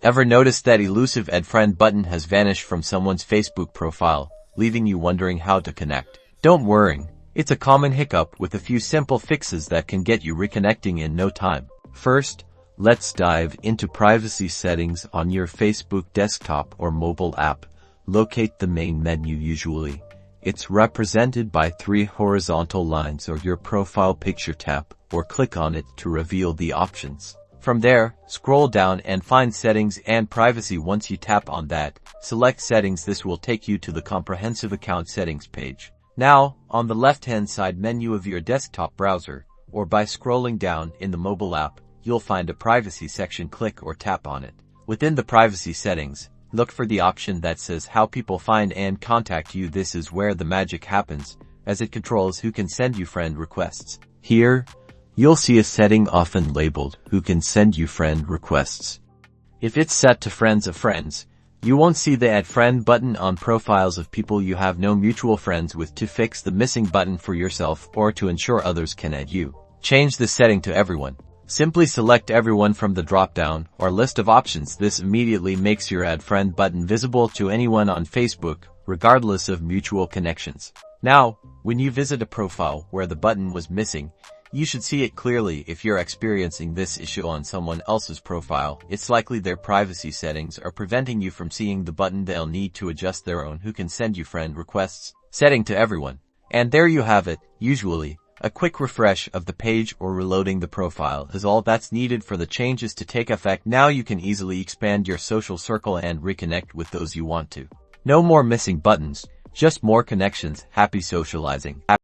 Ever noticed that elusive add friend button has vanished from someone's Facebook profile, leaving you wondering how to connect? Don't worry. It's a common hiccup with a few simple fixes that can get you reconnecting in no time. First, let's dive into privacy settings on your Facebook desktop or mobile app. Locate the main menu usually. It's represented by 3 horizontal lines or your profile picture. Tap or click on it to reveal the options. From there, scroll down and find Settings and Privacy. Once you tap on that, select Settings. This will take you to the comprehensive account settings page. Now, on the left-hand side menu of your desktop browser, or by scrolling down in the mobile app, you'll find a privacy section. Click or tap on it. Within the privacy settings, look for the option that says how people find and contact you. This is where the magic happens, as it controls who can send you friend requests. Here, you'll see a setting often labeled who can send you friend requests. If it's set to friends of friends, you won't see the add friend button on profiles of people you have no mutual friends with. To fix the missing button for yourself or to ensure others can add you, change the setting to everyone. Simply select everyone from the drop-down or list of options. This immediately makes your add friend button visible to anyone on Facebook, regardless of mutual connections. Now, when you visit a profile where the button was missing, you should see it clearly. If you're experiencing this issue on someone else's profile, it's likely their privacy settings are preventing you from seeing the button. They'll need to adjust their own who can send you friend requests setting to everyone. And there you have it. Usually, a quick refresh of the page or reloading the profile is all that's needed for the changes to take effect. Now you can easily expand your social circle and reconnect with those you want to. No more missing buttons, just more connections. Happy socializing.